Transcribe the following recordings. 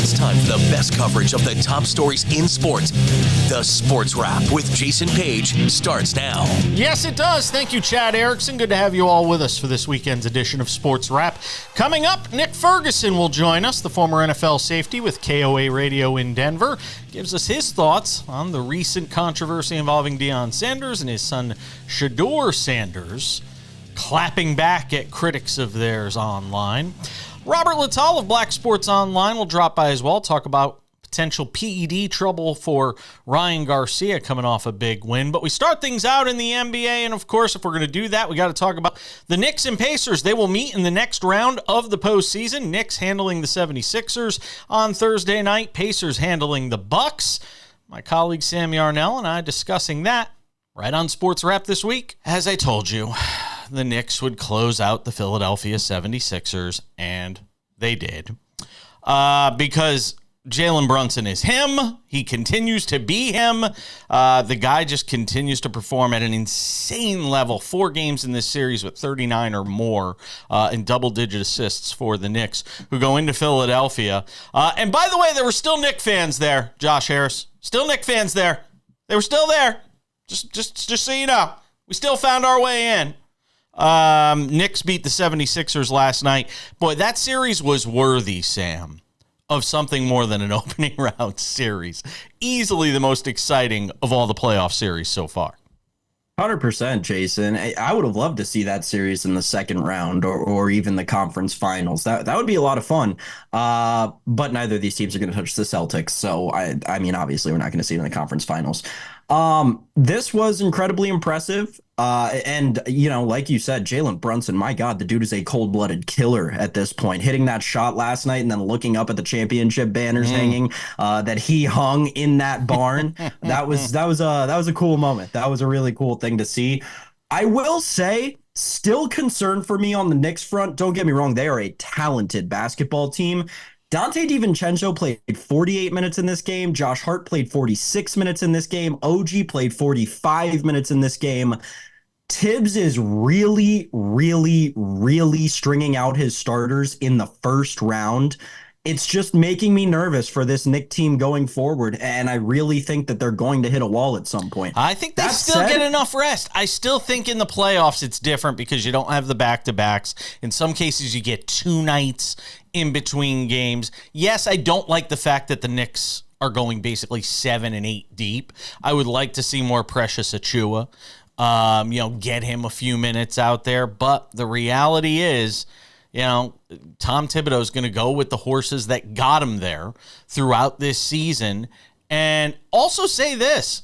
It's time for the best coverage of the top stories in sport. The Sports Wrap with Jason Page starts now. Yes, it does. Thank you, Chad Erickson. Good to have you all with us for this weekend's edition of Sports Wrap. Coming up, Nick Ferguson will join us, the former NFL safety with KOA Radio in Denver. Gives us his thoughts on the recent controversy involving Deion Sanders and his son Shadeur Sanders clapping back at critics of theirs online. Robert Littal of Black Sports Online will drop by as well, talk about potential PED trouble for Ryan Garcia coming off a big win. But we start things out in the NBA, and of course, if we're going to do that, we got to talk about the Knicks and Pacers. They will meet in the next round of the postseason. Knicks handling the 76ers on Thursday night, Pacers handling the Bucks. My colleague Sam Yarnell and I discussing that right on Sports Wrap this week. As I told you, the Knicks would close out the Philadelphia 76ers, and they did. Because Jalen Brunson is him. He continues to be him. The guy just continues to perform at an insane level. 4 games in this series with 39 or more in double-digit assists for the Knicks, who go into Philadelphia. And by the way, there were still Knicks fans there, Josh Harris. Still Knicks fans there. They were still there. Just so you know. We still found our way in. Knicks beat the 76ers last night. Boy, that series was worthy, Sam, of something more than an opening round series. Easily the most exciting of all the playoff series so far. 100%, Jason. I would have loved to see that series in the second round or even the conference finals. That would be a lot of fun. But neither of these teams are going to touch the Celtics. So, I mean, obviously, we're not going to see it in the conference finals. This was incredibly impressive. And, you know, like you said, Jalen Brunson, my God, the dude is a cold-blooded killer at this point. Hitting that shot last night and then looking up at the championship banners hanging that he hung in that barn. that was a cool moment. That was a really cool thing to see. I will say, still concerned for me on the Knicks front. Don't get me wrong, they are a talented basketball team. Dante DiVincenzo played 48 minutes in this game. Josh Hart played 46 minutes in this game. OG played 45 minutes in this game. Tibbs is really, really, really stringing out his starters in the first round. It's just making me nervous for this Knicks team going forward, and I really think that they're going to hit a wall at some point. I think they get enough rest. I still think in the playoffs it's different because you don't have the back-to-backs. In some cases, you get 2 nights in between games. Yes, I don't like the fact that the Knicks are going basically 7 and 8 deep. I would like to see more Precious Achiuwa. Get him a few minutes out there. But the reality is, Tom Thibodeau is going to go with the horses that got him there throughout this season. And also say this,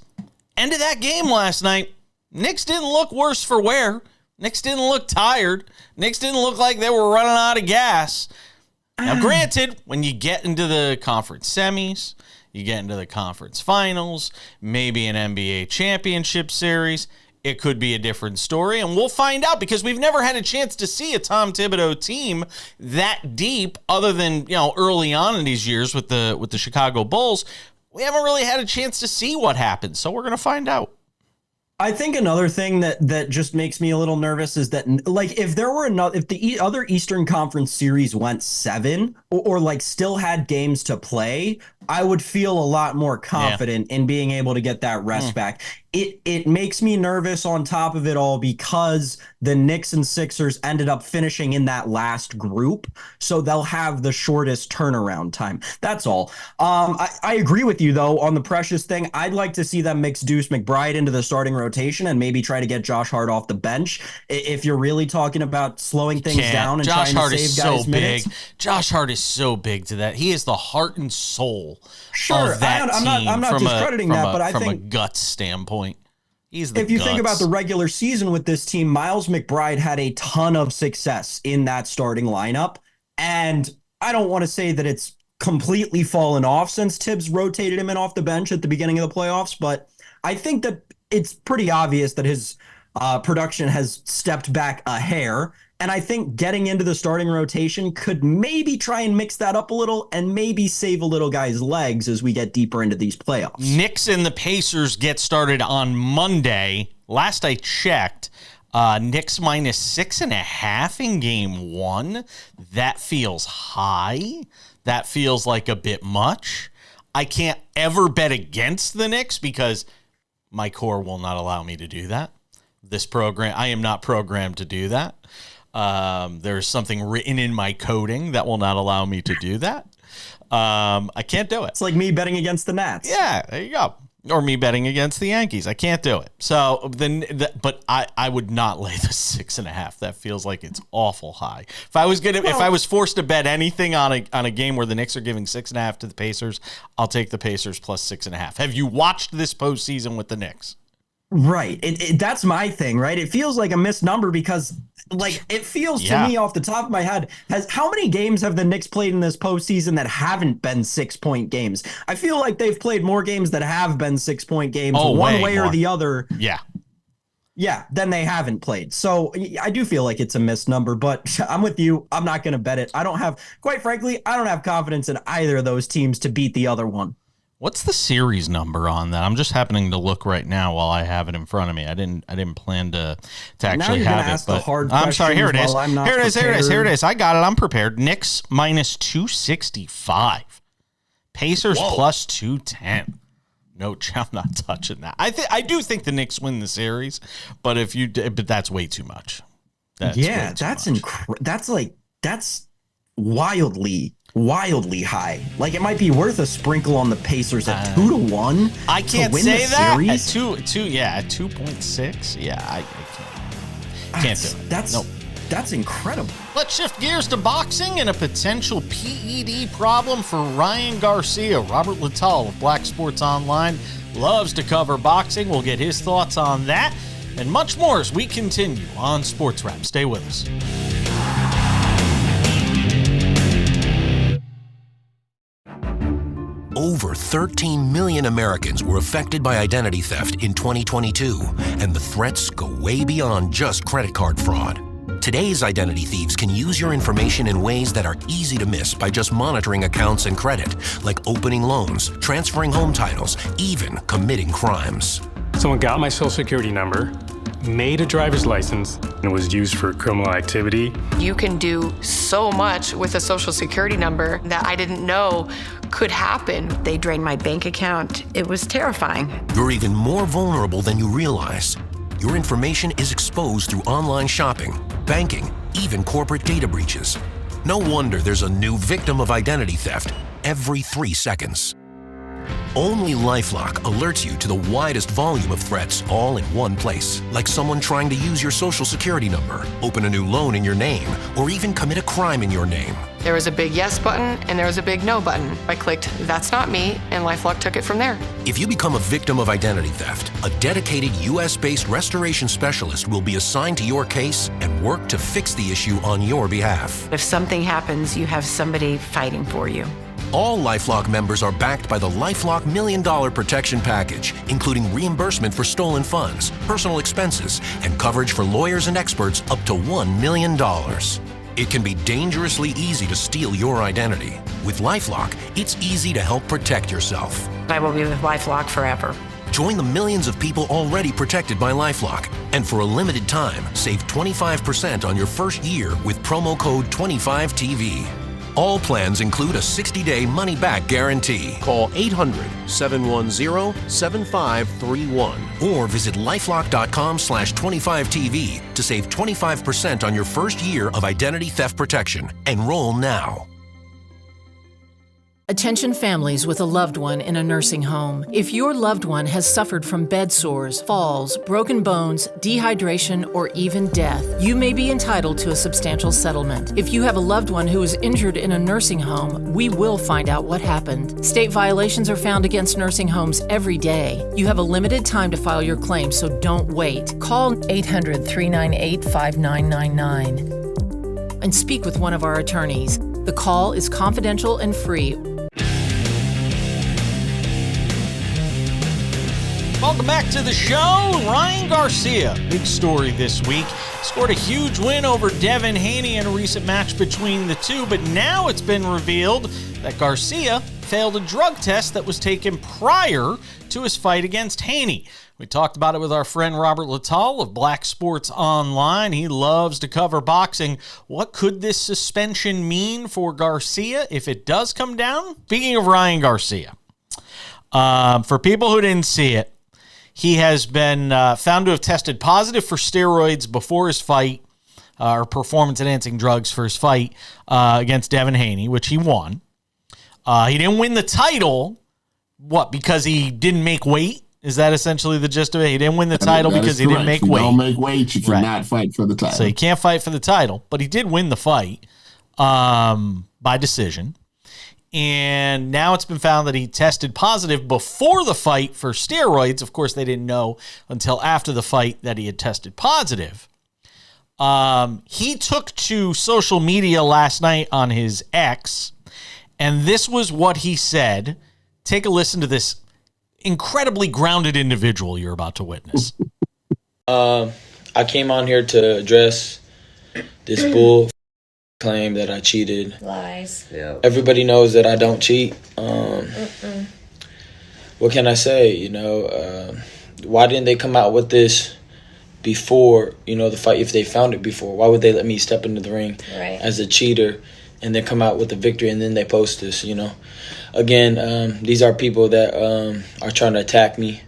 end of that game last night, Knicks didn't look worse for wear. Knicks didn't look tired. Knicks didn't look like they were running out of gas. Now, granted, when you get into the conference semis, you get into the conference finals, maybe an NBA championship series, it could be a different story, and we'll find out because we've never had a chance to see a Tom Thibodeau team that deep other than, early on in these years with the Chicago Bulls. We haven't really had a chance to see what happens, so we're going to find out. I think another thing that just makes me a little nervous is that, like, if the other Eastern Conference series went 7 or like still had games to play, I would feel a lot more confident in being able to get that rest back. It makes me nervous on top of it all because the Knicks and Sixers ended up finishing in that last group, so they'll have the shortest turnaround time. That's all. I agree with you, though, on the Precious thing. I'd like to see them mix Deuce McBride into the starting rotation and maybe try to get Josh Hart off the bench if you're really talking about slowing things down and trying to save guys minutes. Josh Hart is so big to that. He is the heart and soul of that team. I'm not discrediting that, but I think from a guts standpoint, if you think about the regular season with this team, Miles McBride had a ton of success in that starting lineup. And I don't want to say that it's completely fallen off since Tibbs rotated him in off the bench at the beginning of the playoffs. But I think that it's pretty obvious that his production has stepped back a hair. And I think getting into the starting rotation could maybe try and mix that up a little and maybe save a little guy's legs as we get deeper into these playoffs. Knicks and the Pacers get started on Monday. Last I checked, Knicks minus 6.5 in game 1. That feels high. that feels like a bit much. I can't ever bet against the Knicks because my core will not allow me to do that. This program, I am not programmed to do that. There's something written in my coding that will not allow me to do that. I can't do it. It's like me betting against the Nats. Yeah, there you go. Or me betting against the Yankees. I can't do it. So but I would not lay the 6.5. That feels like it's awful high. If I was forced to bet anything on a game where the Knicks are giving 6.5 to the Pacers, I'll take the Pacers plus 6.5. Have you watched this postseason with the Knicks? Right. That's my thing, right? It feels like a missed number because, like, it feels to me off the top of my head, how many games have the Knicks played in this postseason that haven't been 6-point games? I feel like they've played more games that have been 6-point games one way or the other. Yeah, then they haven't played. So I do feel like it's a missed number, but I'm with you. I'm not going to bet it. Quite frankly, I don't have confidence in either of those teams to beat the other one. What's the series number on that? I'm just happening to look right now while I have it in front of me. I didn't plan to actually have it. But I'm sorry. Here it is. Here it is. I got it. I'm prepared. Knicks minus 265. Pacers plus 210. No, I'm not touching that. I do think the Knicks win the series, but but that's way too much. That's wildly high. Like, it might be worth a sprinkle on the Pacers at 2-1. I can't say that series. At 2.6. Yeah, I can't do it. That's incredible. Let's shift gears to boxing and a potential PED problem for Ryan Garcia. Robert Littal of Black Sports Online loves to cover boxing. We'll get his thoughts on that and much more as we continue on SportsWrap. Stay with us. Over 13 million Americans were affected by identity theft in 2022, and the threats go way beyond just credit card fraud. Today's identity thieves can use your information in ways that are easy to miss by just monitoring accounts and credit, like opening loans, transferring home titles, even committing crimes. Someone got my social security number, made a driver's license, and it was used for criminal activity. You can do so much with a social security number that I didn't know could happen. They drained my bank account. It was terrifying. You're even more vulnerable than you realize. Your information is exposed through online shopping, banking, even corporate data breaches. No wonder there's a new victim of identity theft every 3 seconds. Only LifeLock alerts you to the widest volume of threats all in one place, like someone trying to use your social security number, open a new loan in your name, or even commit a crime in your name. There was a big yes button and there was a big no button. I clicked, "That's not me," and LifeLock took it from there. If you become a victim of identity theft, a dedicated U.S.-based restoration specialist will be assigned to your case and work to fix the issue on your behalf. If something happens, you have somebody fighting for you. All LifeLock members are backed by the LifeLock $1 Million Protection Package, including reimbursement for stolen funds, personal expenses, and coverage for lawyers and experts up to $1 million. It can be dangerously easy to steal your identity. With LifeLock, it's easy to help protect yourself. I will be with LifeLock forever. Join the millions of people already protected by LifeLock. And for a limited time, save 25% on your first year with promo code 25TV. All plans include a 60-day money-back guarantee. Call 800-710-7531 or visit lifelock.com/25TV to save 25% on your first year of identity theft protection. Enroll now. Attention families with a loved one in a nursing home. If your loved one has suffered from bed sores, falls, broken bones, dehydration, or even death, you may be entitled to a substantial settlement. If you have a loved one who is injured in a nursing home, we will find out what happened. State violations are found against nursing homes every day. You have a limited time to file your claim, so don't wait. Call 800-398-5999 and speak with one of our attorneys. The call is confidential and free. Welcome back to the show. Ryan Garcia, big story this week. Scored a huge win over Devin Haney in a recent match between the two, but now it's been revealed that Garcia failed a drug test that was taken prior to his fight against Haney. We talked about it with our friend Robert Littal of Black Sports Online. He loves to cover boxing. What could this suspension mean for Garcia if it does come down? Speaking of Ryan Garcia, for people who didn't see it, he has been found to have tested positive for steroids before his fight, or performance-enhancing drugs for his fight against Devin Haney, which he won. He didn't win the title. What, because he didn't make weight? Is that essentially the gist of it? He didn't win the title because he didn't make weight. If you don't make weight, you cannot fight for the title. So he can't fight for the title, but he did win the fight by decision. And now it's been found that he tested positive before the fight for steroids. Of course, they didn't know until after the fight that he had tested positive. He took to social media last night on his X, and this was what he said. Take a listen to this incredibly grounded individual you're about to witness. I came on here to address this bull claim that I cheated. Lies. Yeah. Everybody knows that I don't cheat. What can I say? Why didn't they come out with this before, the fight? If they found it before, why would they let me step into the ring as a cheater and then come out with the victory and then they post this, Again, these are people that are trying to attack me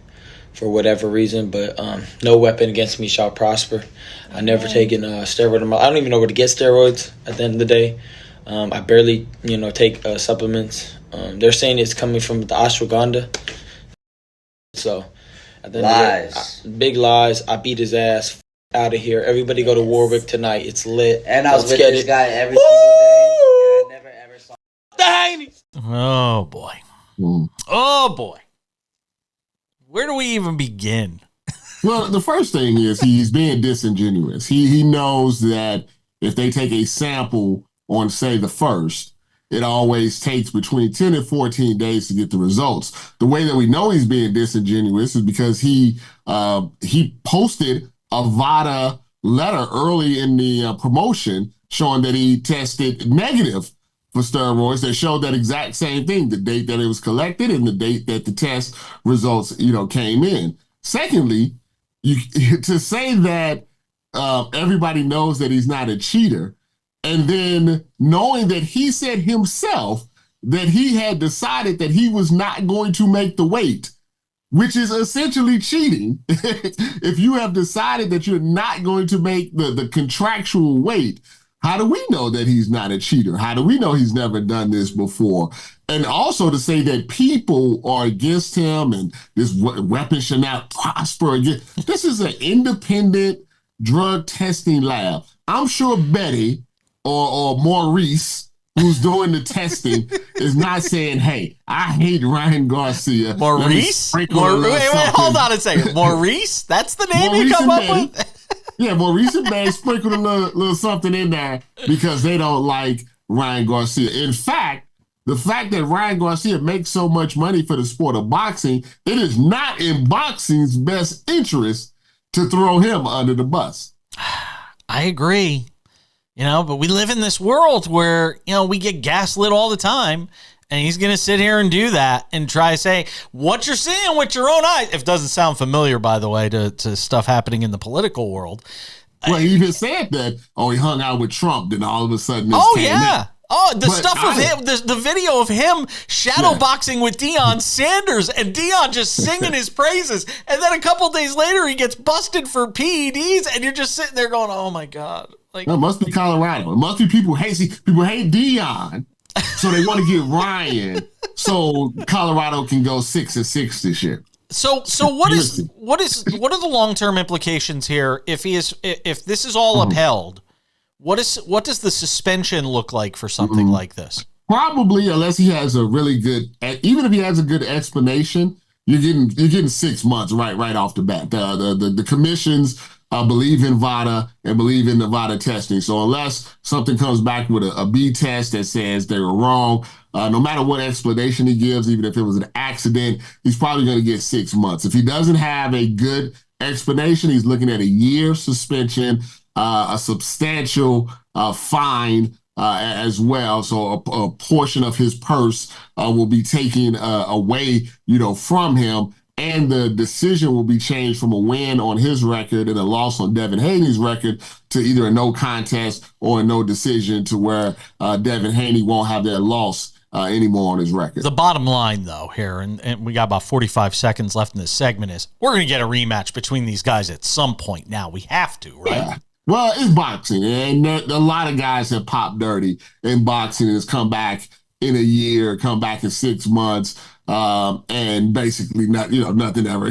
for whatever reason, but no weapon against me shall prosper. I never taken a steroid in my life. I don't even know where to get steroids at the end of the day. I barely, take supplements. They're saying it's coming from the ashwagandha. So, at the end of the day, big lies. I beat his ass out of here. Everybody go to Warwick tonight. It's lit. And I was with this guy every single day, and I never ever saw the Haney. Oh, boy. Oh, boy. Where do we even begin? Well, the first thing is he's being disingenuous. He knows that if they take a sample on, say, the first, it always takes between 10 and 14 days to get the results. The way that we know he's being disingenuous is because he posted a VADA letter early in the promotion showing that he tested negative for steroids that showed that exact same thing, the date that it was collected and the date that the test results, came in. Secondly, to say that everybody knows that he's not a cheater, and then knowing that he said himself that he had decided that he was not going to make the weight, which is essentially cheating. If you have decided that you're not going to make the contractual weight, how do we know that he's not a cheater? How do we know he's never done this before? And also to say that people are against him and this weapon should not prosper again. This is an independent drug testing lab. I'm sure Betty or Maurice, who's doing the testing, is not saying, hey, I hate Ryan Garcia. Maurice? Wait, hold on a second. Maurice? That's the name Maurice you come up with? Yeah, Maurice and Bay sprinkled a little something in there because they don't like Ryan Garcia. In fact, the fact that Ryan Garcia makes so much money for the sport of boxing, it is not in boxing's best interest to throw him under the bus. I agree. But we live in this world where, we get gaslit all the time, and he's going to sit here and do that and try to say what you're seeing with your own eyes. If it doesn't sound familiar, by the way, to stuff happening in the political world. Well, he even said that, he hung out with Trump, then all of a sudden this came in. Oh, the stuff of him, the video of him shadowboxing with Deion Sanders and Deion just singing his praises. And then a couple days later, he gets busted for PEDs, and you're just sitting there going, oh, my God. It must be Colorado. It must be people hate Deion, so they want to get Ryan so Colorado can go 6-6 this year. So what are the long-term implications here if this is all upheld? What does the suspension look like for something like this? Probably, unless he has a really good, even if he has a good explanation, you're getting 6 months right off the bat. The commissions believe in VADA and believe in the VADA testing. So unless something comes back with a B test that says they were wrong, no matter what explanation he gives, even if it was an accident, he's probably going to get 6 months. If he doesn't have a good explanation, he's looking at a year suspension, a substantial fine as well. So a portion of his purse will be taken away, from him. And the decision will be changed from a win on his record and a loss on Devin Haney's record to either a no contest or a no decision, to where Devin Haney won't have that loss anymore on his record. The bottom line, though, here, and we got about 45 seconds left in this segment, is we're going to get a rematch between these guys at some point now. We have to, right? Yeah. Well, it's boxing, and a lot of guys have popped dirty in boxing and has come back in a year, come back in 6 months, and basically nothing ever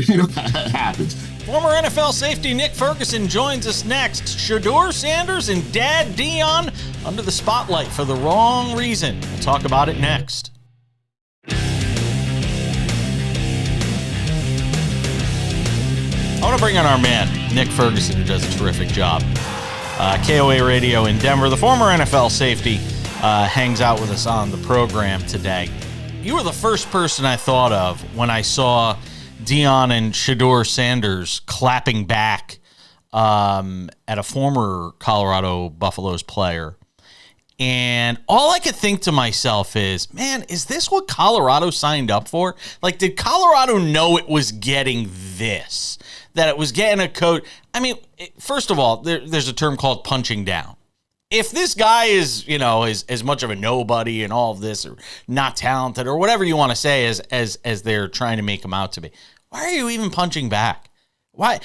happens. Former NFL safety Nick Ferguson joins us next. Shadeur Sanders and Dad Deion under the spotlight for the wrong reason. We'll talk about it next. I want to bring on our man, Nick Ferguson, who does a terrific job. KOA Radio in Denver. The former NFL safety hangs out with us on the program today. You were the first person I thought of when I saw Deion and Shadeur Sanders clapping back at a former Colorado Buffaloes player. And all I could think to myself is, man, is this what Colorado signed up for? Like, did Colorado know it was getting this? That it was getting a coach? I mean, first of all, there's a term called punching down. If this guy is, is as much of a nobody and all of this, or not talented, or whatever you want to say, as they're trying to make him out to be, why are you even punching back? Why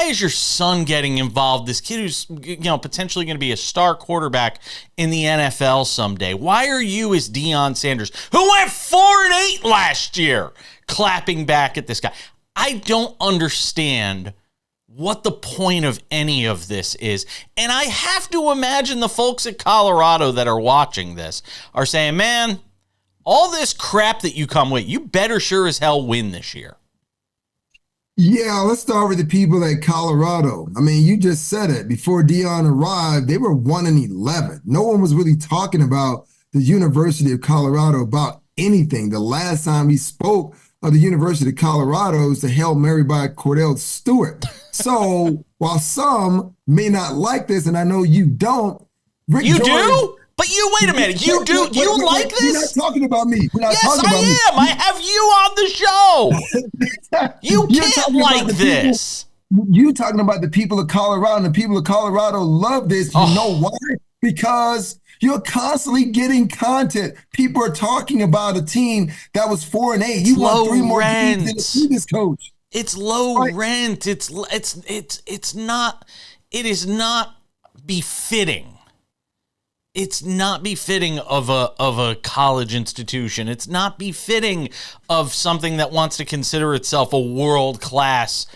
is your son getting involved? This kid who's potentially going to be a star quarterback in the NFL someday. Why are you, as Deion Sanders, who went 4-8 last year, clapping back at this guy? I don't understand what the point of any of this is. And I have to imagine the folks at Colorado that are watching this are saying, man, all this crap that you come with, you better sure as hell win this year. Yeah, let's start with the people at Colorado. I mean, you just said it. Before Deion arrived, they were 1-11. No one was really talking about the University of Colorado about anything. The last time he spoke of the University of Colorado is the Hail Mary by Cordell Stewart. So while some may not like this, and I know you don't, Rick you Jordan, do? But wait a minute. You do? You like this? We're not talking about me. We're not yes, talking about I am. Me. I have you on the show. You can't like this. You talking about the people of Colorado, and the people of Colorado love this. You know why? Because you're constantly getting content. People are talking about a team that was 4-8. You want 3 more games than the previous coach. It's low rent. It is not befitting. It's not befitting of a college institution. It's not befitting of something that wants to consider itself a world-class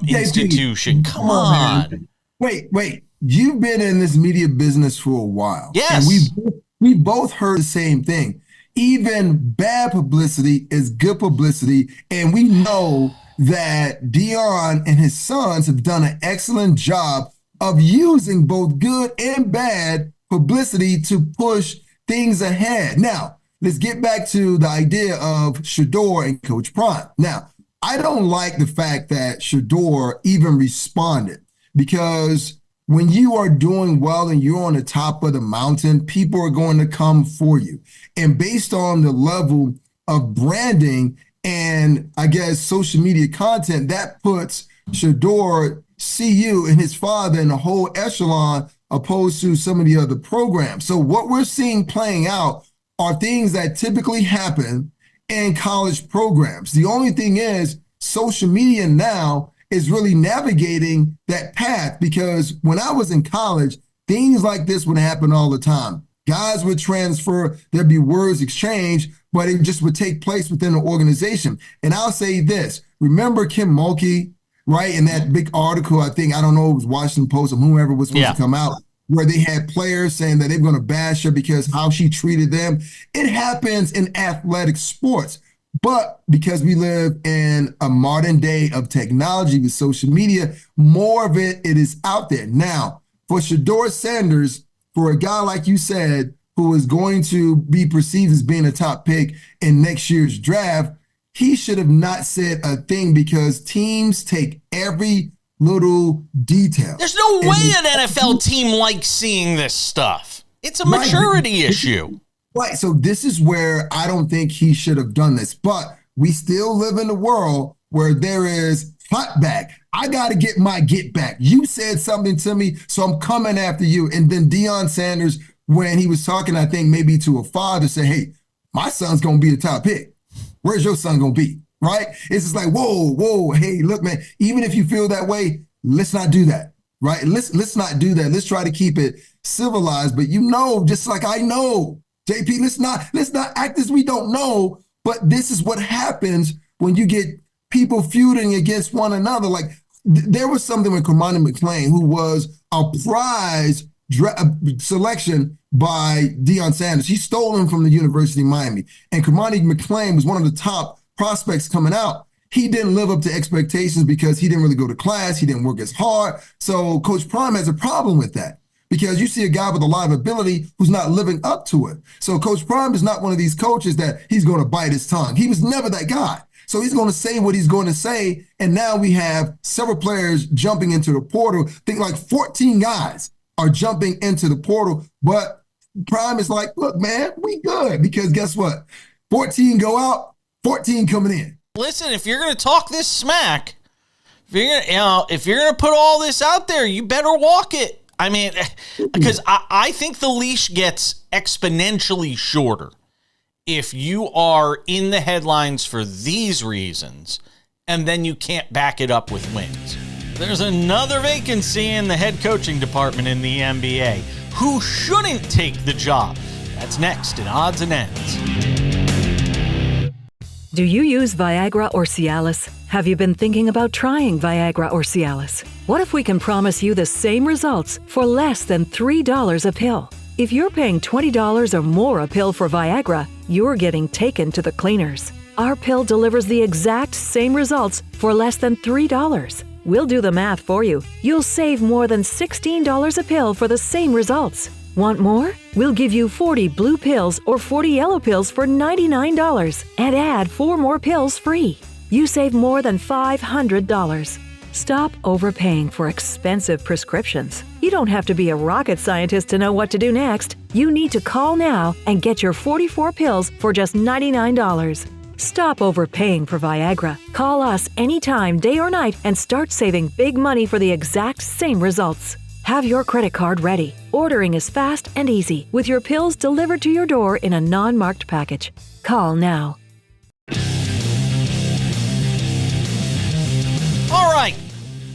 institution. Come on. Wait. You've been in this media business for a while. Yes. And we both heard the same thing. Even bad publicity is good publicity. And we know that Deion and his sons have done an excellent job of using both good and bad publicity to push things ahead. Now, let's get back to the idea of Shadeur and Coach Prime. Now, I don't like the fact that Shadeur even responded, because when you are doing well and you're on the top of the mountain, people are going to come for you. And based on the level of branding and, I guess, social media content, that puts Shadeur, CU, and his father in a whole echelon opposed to some of the other programs. So what we're seeing playing out are things that typically happen in college programs. The only thing is, social media now is really navigating that path, because when I was in college, things like this would happen all the time. Guys would transfer, there'd be words exchanged, but it just would take place within the organization. And I'll say this, remember Kim Mulkey, right? In that big article, I don't know, it was Washington Post or whoever was supposed to come out, where they had players saying that they're going to bash her because how she treated them. It happens in athletic sports. But because we live in a modern day of technology with social media, more of it is out there. Now, for Shadeur Sanders, for a guy like you said, who is going to be perceived as being a top pick in next year's draft, he should have not said a thing, because teams take every little detail. There's no way an NFL team likes seeing this stuff. It's a maturity issue. Right. So this is where I don't think he should have done this. But we still live in a world where there is hot back. I got to get my get back. You said something to me, so I'm coming after you. And then Deion Sanders, when he was talking, I think maybe to a father, say, hey, my son's going to be a top pick. Where's your son going to be? Right? It's just like, whoa, hey, look, man, even if you feel that way, let's not do that. Right? Let's not do that. Let's try to keep it civilized. But just like I know, JP, let's not act as we don't know. But this is what happens when you get people feuding against one another. Like there was something with Kamani McClain, who was a prize selection by Deion Sanders. He stole him from the University of Miami. And Kamani McClain was one of the top prospects coming out. He didn't live up to expectations because he didn't really go to class. He didn't work as hard. So Coach Prime has a problem with that, because you see a guy with a lot of ability who's not living up to it. So Coach Prime is not one of these coaches that he's going to bite his tongue. He was never that guy. So he's going to say what he's going to say. And now we have several players jumping into the portal. I think like 14 guys are jumping into the portal. But Prime is like, look, man, we good. Because guess what? 14 go out, 14 coming in. Listen, if you're going to talk this smack, if you're going to put all this out there, you better walk it. I mean, because I think the leash gets exponentially shorter if you are in the headlines for these reasons, and then you can't back it up with wins. There's another vacancy in the head coaching department in the NBA. Who shouldn't take the job? That's next in Odds and Ends. Do you use Viagra or Cialis? Have you been thinking about trying Viagra or Cialis? What if we can promise you the same results for less than $3 a pill? If you're paying $20 or more a pill for Viagra, you're getting taken to the cleaners. Our pill delivers the exact same results for less than $3. We'll do the math for you. You'll save more than $16 a pill for the same results. Want more? We'll give you 40 blue pills or 40 yellow pills for $99 and add 4 more pills free. You save more than $500. Stop overpaying for expensive prescriptions. You don't have to be a rocket scientist to know what to do next. You need to call now and get your 44 pills for just $99. Stop overpaying for Viagra. Call us anytime, day or night, and start saving big money for the exact same results. Have your credit card ready. Ordering is fast and easy, with your pills delivered to your door in a non-marked package. Call now. All right,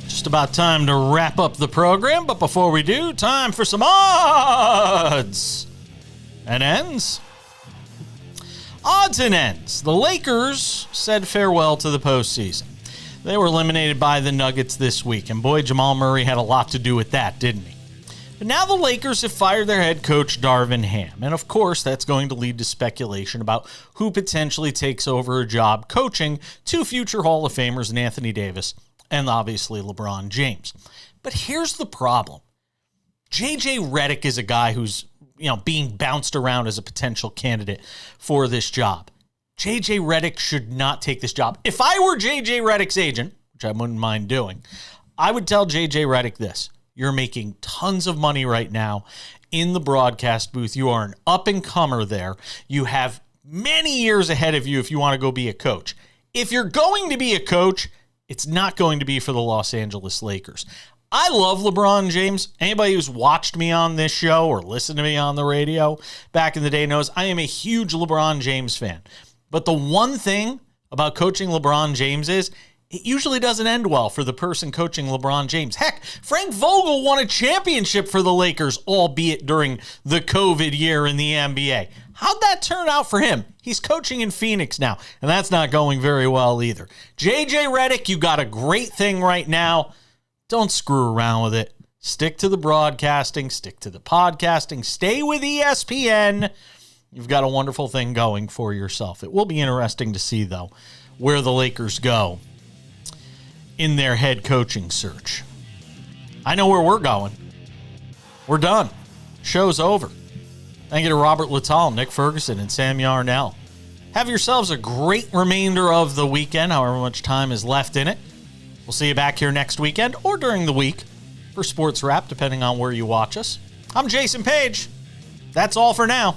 just about time to wrap up the program, but before we do, time for some odds and ends. Odds and ends. The Lakers said farewell to the postseason. They were eliminated by the Nuggets this week, and boy, Jamal Murray had a lot to do with that, didn't he? But now the Lakers have fired their head coach, Darvin Ham, and of course that's going to lead to speculation about who potentially takes over a job coaching two future Hall of Famers in Anthony Davis and obviously LeBron James. But here's the problem. J.J. Redick is a guy who's being bounced around as a potential candidate for this job. J.J. Redick should not take this job. If I were J.J. Redick's agent, which I wouldn't mind doing, I would tell J.J. Redick this. You're making tons of money right now in the broadcast booth. You are an up-and-comer there. You have many years ahead of you if you want to go be a coach. If you're going to be a coach, it's not going to be for the Los Angeles Lakers. I love LeBron James. Anybody who's watched me on this show or listened to me on the radio back in the day knows I am a huge LeBron James fan. But the one thing about coaching LeBron James is it usually doesn't end well for the person coaching LeBron James. Heck, Frank Vogel won a championship for the Lakers, albeit during the COVID year in the NBA. How'd that turn out for him? He's coaching in Phoenix now, and that's not going very well either. J.J. Redick, you got a great thing right now. Don't screw around with it. Stick to the broadcasting, stick to the podcasting, stay with ESPN. You've got a wonderful thing going for yourself. It will be interesting to see, though, where the Lakers go in their head coaching search. I know where we're going. We're done. Show's over. Thank you to Robert Littal, Nick Ferguson, and Sam Yarnell. Have yourselves a great remainder of the weekend, however much time is left in it. We'll see you back here next weekend or during the week for Sports Wrap, depending on where you watch us. I'm Jason Page. That's all for now.